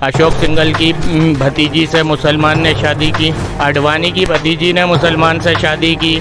अशोक सिंघल की भतीजी से मुसलमान ने शादी की, आडवाणी की भतीजी ने मुसलमान से शादी की,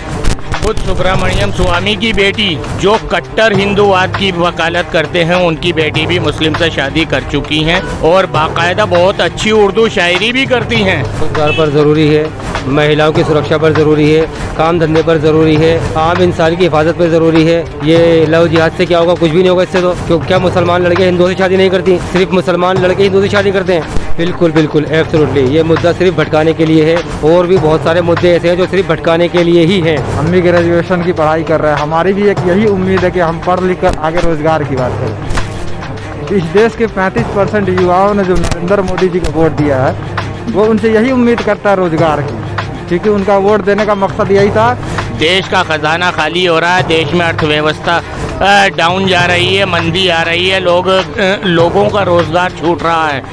खुद सुब्रमण्यम स्वामी की बेटी जो कट्टर हिंदूवाद की वकालत करते हैं उनकी बेटी भी मुस्लिम से शादी कर चुकी हैं और बाकायदा बहुत अच्छी उर्दू शायरी भी करती हैं। रोजगार पर ज़रूरी है, महिलाओं की सुरक्षा पर ज़रूरी है, काम धंधे पर ज़रूरी है, आम इंसान की हिफाजत पर ज़रूरी है। ये लव जिहाद से क्या होगा? कुछ भी नहीं होगा इससे तो। क्यों क्या मुसलमान लड़के हिंदुओं से शादी नहीं करती? सिर्फ मुसलमान लड़के हिंदुओं से शादी करते हैं? बिल्कुल बिल्कुल एब्सोल्युटली। ये मुद्दा सिर्फ भटकाने के लिए है और भी बहुत सारे मुद्दे ऐसे हैं जो सिर्फ भटकाने के लिए ही हैं। हम भी ग्रेजुएशन की पढ़ाई कर रहे हैं, हमारी भी एक यही उम्मीद है कि हम पढ़ लिख कर आगे रोजगार की बात करें। इस देश के 35% युवाओं ने जो नरेंद्र मोदी जी को वोट दिया है वो उनसे यही उम्मीद करता है रोजगार की, क्योंकि उनका वोट देने का मकसद यही था। देश का खजाना खाली हो रहा है, देश में अर्थव्यवस्था डाउन जा रही है, मंदी आ रही है, लोगों का रोजगार छूट रहा है,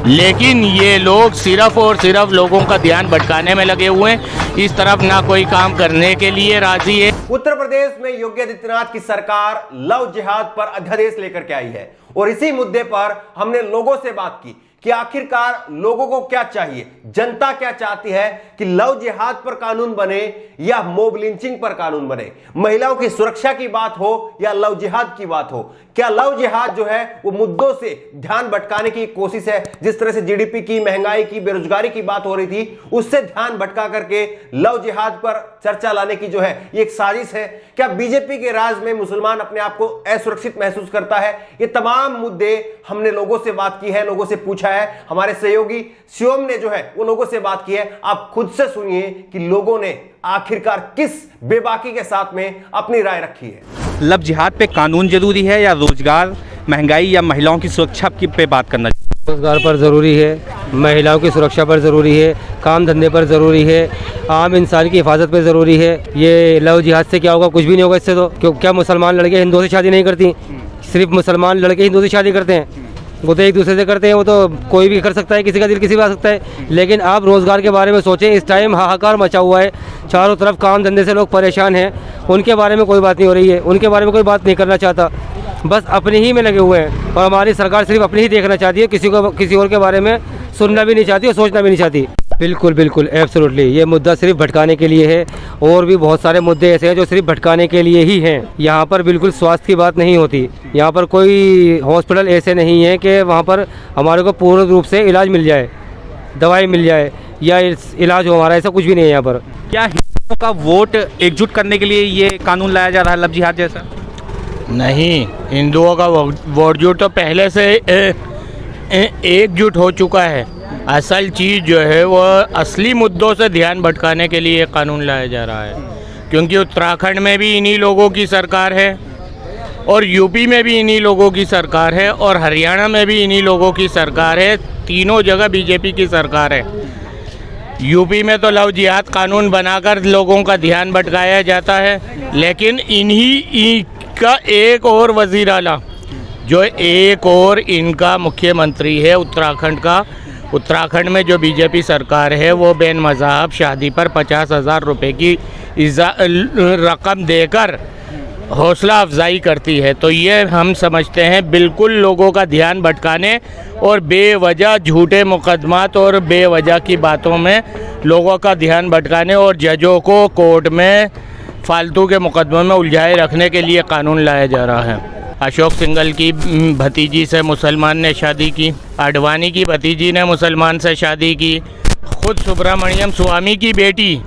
लेकिन ये लोग सिर्फ और सिर्फ लोगों का ध्यान भटकाने में लगे हुए हैं। इस तरफ ना कोई काम करने के लिए राजी है। उत्तर प्रदेश में योगी आदित्यनाथ की सरकार लव जिहाद पर अध्यादेश लेकर के आई है और इसी मुद्दे पर हमने लोगों से बात की कि आखिरकार लोगों को क्या चाहिए, जनता क्या चाहती है कि लव जिहाद पर कानून बने या मॉब लिंचिंग पर कानून बने, महिलाओं की सुरक्षा की बात हो या लव जिहाद की बात हो। क्या लव जिहाद जो है वो मुद्दों से ध्यान भटकाने की कोशिश है? जिस तरह से जीडीपी की, महंगाई की, बेरोजगारी की बात हो रही थी, उससे ध्यान भटका करके लव जिहाद पर चर्चा लाने की जो है ये एक साजिश है। क्या बीजेपी के राज में मुसलमान अपने आप को असुरक्षित महसूस करता है? ये तमाम मुद्दे हमने लोगों से बात की है, लोगों से पूछा है। हमारे सहयोगी शिवम ने जो है वो लोगों से बात की है। आप खुद से सुनिए कि लोगों ने आखिरकार किस बेबाकी के साथ में अपनी राय रखी है। लव जिहाद पे कानून जरूरी है या रोजगार, महंगाई या महिलाओं की सुरक्षा की पे बात करना? रोजगार पर ज़रूरी है, महिलाओं की सुरक्षा पर ज़रूरी है, काम धंधे पर ज़रूरी है, आम इंसान की हिफाजत पर ज़रूरी है। ये लव जिहाद से क्या होगा? कुछ भी नहीं होगा इससे तो। क्यों क्या मुसलमान लड़के हिंदुओं से शादी नहीं करती? सिर्फ मुसलमान लड़के हिंदुओं से शादी करते हैं? वो तो एक दूसरे से करते हैं, वो तो कोई भी कर सकता है, किसी का दिल किसी भी आ सकता है। लेकिन आप रोज़गार के बारे में सोचें, इस टाइम हाहाकार मचा हुआ है, चारों तरफ काम धंधे से लोग परेशान हैं, उनके बारे में कोई बात नहीं हो रही है, उनके बारे में कोई बात नहीं करना चाहता, बस अपने ही में लगे हुए हैं। और हमारी सरकार सिर्फ अपने ही देखना चाहती है, किसी और के बारे में सुनना भी नहीं चाहती और सोचना भी नहीं चाहती। बिल्कुल बिल्कुल एब्सोल्युटली। ये मुद्दा सिर्फ भटकाने के लिए है और भी बहुत सारे मुद्दे ऐसे हैं जो सिर्फ भटकाने के लिए ही हैं। यहाँ पर बिल्कुल स्वास्थ्य की बात नहीं होती, यहाँ पर कोई हॉस्पिटल ऐसे नहीं है कि वहाँ पर हमारे को पूर्ण रूप से इलाज मिल जाए, दवाई मिल जाए या इलाज हो हमारा, ऐसा कुछ भी नहीं है यहाँ पर। क्या हिंदुओं का वोट एकजुट करने के लिए ये कानून लाया जा रहा है लव जिहाद जैसा? नहीं, हिंदुओं का वोट जो तो पहले से एकजुट हो चुका है। असल चीज़ जो है वो असली मुद्दों से ध्यान भटकाने के लिए कानून लाया जा रहा है, क्योंकि उत्तराखंड में भी इन्हीं लोगों की सरकार है और यूपी में भी इन्हीं लोगों की सरकार है और हरियाणा में भी इन्हीं लोगों की सरकार है। तीनों जगह बीजेपी की सरकार है। यूपी में तो लव जिहाद कानून बनाकर लोगों का ध्यान भटकाया जाता है, लेकिन इन्हीं का एक और वज़ीर आला जो एक और इनका मुख्यमंत्री है उत्तराखंड का, उत्तराखंड में जो बीजेपी सरकार है वो बेन मज़हब शादी पर 50,000 रुपये की रकम देकर हौसला अफजाई करती है। तो ये हम समझते हैं बिल्कुल लोगों का ध्यान भटकाने और बेवजह झूठे मुकदमात और बेवजह की बातों में लोगों का ध्यान भटकाने और जजों को कोर्ट में फालतू के मुकदमों में उलझाए रखने के लिए कानून लाया जा रहा है। अशोक सिंघल की भतीजी से मुसलमान ने शादी की, आडवाणी की भतीजी ने मुसलमान से शादी की, खुद सुब्रमण्यम स्वामी की बेटी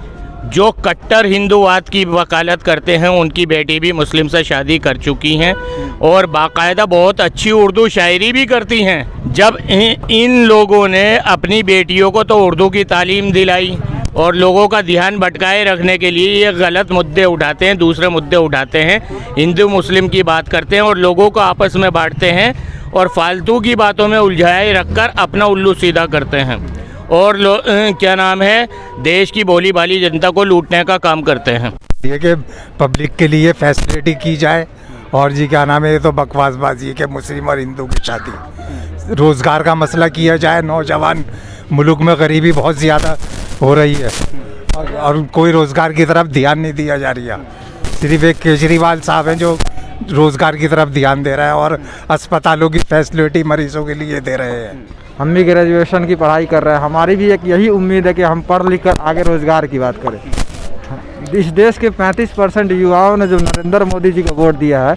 जो कट्टर हिंदूवाद की वकालत करते हैं उनकी बेटी भी मुस्लिम से शादी कर चुकी हैं और बाकायदा बहुत अच्छी उर्दू शायरी भी करती हैं। जब इन लोगों ने अपनी बेटियों को तो उर्दू की तालीम दिलाई और लोगों का ध्यान भटकाए रखने के लिए ये गलत मुद्दे उठाते हैं, दूसरे मुद्दे उठाते हैं, हिंदू मुस्लिम की बात करते हैं और लोगों को आपस में बांटते हैं और फालतू की बातों में उलझाए रखकर अपना उल्लू सीधा करते हैं और क्या नाम है, देश की भोली भाली जनता को लूटने का काम करते हैं। ये कि पब्लिक के लिए फैसिलिटी की जाए और जी क्या नाम है, ये तो बकवासबाजी है कि मुस्लिम और हिंदू की शादी। रोज़गार का मसला किया जाए, नौजवान मुल्क में गरीबी बहुत ज़्यादा हो रही है और कोई रोज़गार की तरफ ध्यान नहीं दिया जा रही है। सिर्फ एक केजरीवाल साहब हैं जो रोज़गार की तरफ ध्यान दे रहा है और अस्पतालों की फैसिलिटी मरीजों के लिए दे रहे हैं। हम भी ग्रेजुएशन की पढ़ाई कर रहे हैं, हमारी भी एक यही उम्मीद है कि हम पढ़ लिख कर आगे रोज़गार की बात करें। इस देश के 35% युवाओं ने जो नरेंद्र मोदी जी को वोट दिया है,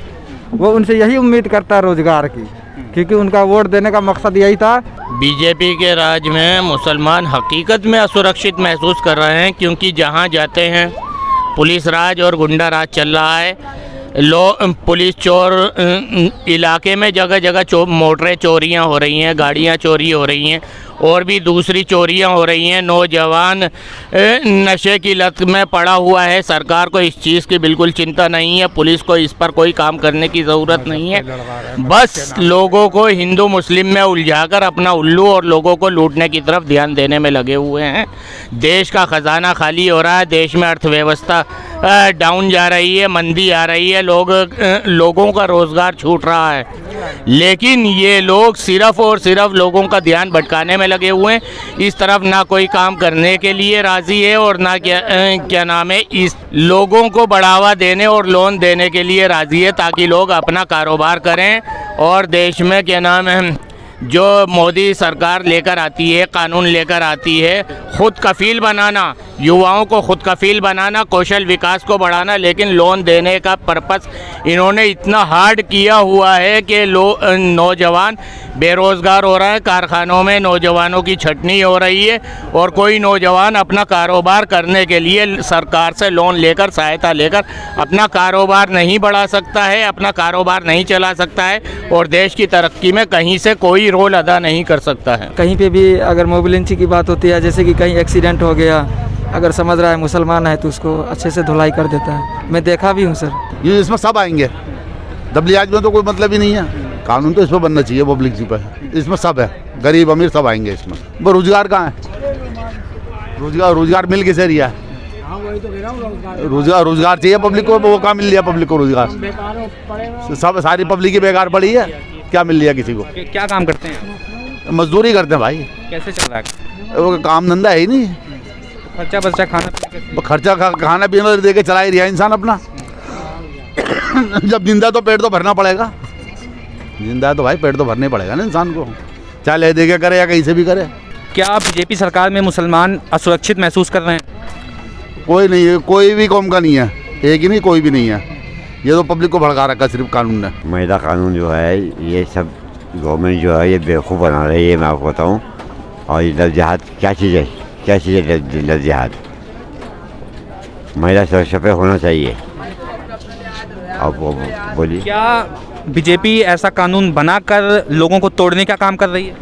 वो उनसे यही उम्मीद करता है रोज़गार की, क्योंकि उनका वोट देने का मकसद यही था। बीजेपी के राज में मुसलमान हकीकत में असुरक्षित महसूस कर रहे हैं, क्योंकि जहां जाते हैं पुलिस राज और गुंडा राज चल रहा है। पुलिस चोर इलाके में जगह जगह मोटरें चोरियां हो रही हैं, गाड़ियां चोरी हो रही हैं और भी दूसरी चोरियां हो रही हैं। नौजवान नशे की लत में पड़ा हुआ है। सरकार को इस चीज़ की बिल्कुल चिंता नहीं है, पुलिस को इस पर कोई काम करने की ज़रूरत नहीं है। बस लोगों को हिंदू मुस्लिम में उलझाकर अपना उल्लू और लोगों को लूटने की तरफ ध्यान देने में लगे हुए हैं। देश का ख़जाना खाली हो रहा है, देश में अर्थव्यवस्था डाउन जा रही है, मंदी आ रही है, लोगों का रोज़गार छूट रहा है। लेकिन ये लोग सिर्फ़ और सिर्फ लोगों का ध्यान भटकाने में लगे हुए हैं। इस तरफ ना कोई काम करने के लिए राज़ी है और ना क्या नाम है, इस लोगों को बढ़ावा देने और लोन देने के लिए राज़ी है, ताकि लोग अपना कारोबार करें। और देश में क्या नाम है, जो मोदी सरकार लेकर आती है, कानून लेकर आती है, खुद कफील बनाना, युवाओं को खुद कफील बनाना, कौशल विकास को बढ़ाना, लेकिन लोन देने का पर्पस इन्होंने इतना हार्ड किया हुआ है कि नौजवान बेरोज़गार हो रहा है। कारखानों में नौजवानों की छटनी हो रही है और कोई नौजवान अपना कारोबार करने के लिए सरकार से लोन लेकर, सहायता लेकर अपना कारोबार नहीं बढ़ा सकता है, अपना कारोबार नहीं चला सकता है और देश की तरक्की में कहीं से कोई रोल अदा नहीं कर सकता है। कहीं पे भी अगर मोबिलिटी की बात होती है, जैसे कि कहीं एक्सीडेंट हो गया, अगर समझ रहा है मुसलमान है तो उसको अच्छे से धुलाई कर देता है। मैं देखा भी हूँ सर। ये इसमें सब आएंगे, दबलियाज में तो कोई मतलब ही नहीं है। कानून तो इस पर बनना चाहिए, पब्लिक जी पर। इसमें सब है, गरीब अमीर सब आएंगे इसमें। वो रोजगार कहाँ है? रोजगार मिल किसे रिया है? रोजगार चाहिए पब्लिक को, वो कहाँ मिल लिया पब्लिक को रोजगार? सब सारी पब्लिक ही बेकार पड़ी है, क्या मिल लिया किसी को? क्या काम करते हैं? मजदूरी करते हैं भाई। कैसे चल रहा है? वो काम धंधा है ही नहीं। खर्चा बच्चा खाना खर्चा खाना पीना दे के चला ही रिया इंसान अपना। जब जिंदा तो पेट तो भरना पड़ेगा, जिंदा है तो भाई पेट तो भरना ही पड़ेगा ना इंसान को, चाहे ले दे के करे या कहीं से भी करे। क्या बीजेपी सरकार में मुसलमान असुरक्षित महसूस कर रहे हैं? कोई नहीं है, कोई भी कौम का नहीं है, एक ही नहीं, कोई भी नहीं है। ये तो पब्लिक को भड़का रखा सिर्फ कानून ने। महिला कानून जो है, ये सब गवर्नमेंट जो है ये बेवकूफ़ बना रही है, मैं आपको बताऊँ। और ये लव जिहाद क्या चीज़ है? क्या चीज़ है लव जिहाद? महिला सुरक्षा पे होना चाहिए। अब वो बोलिए, क्या बीजेपी ऐसा कानून बनाकर लोगों को तोड़ने का काम कर रही है?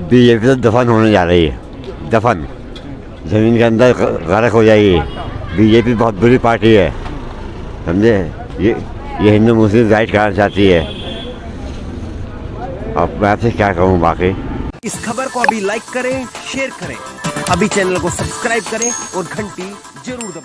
बीजेपी तो दफन होने जा रही है, दफन, ज़मीन के अंदर गर्क हो जाएगी। बीजेपी बहुत बुरी पार्टी है, समझे? ये हिंदू मुस्लिम राइट कराना चाहती है। अब मैं आपसे क्या कहूँ बाकी। इस खबर को अभी लाइक करें, शेयर करें, अभी चैनल को सब्सक्राइब करें और घंटी जरूर दबाएं।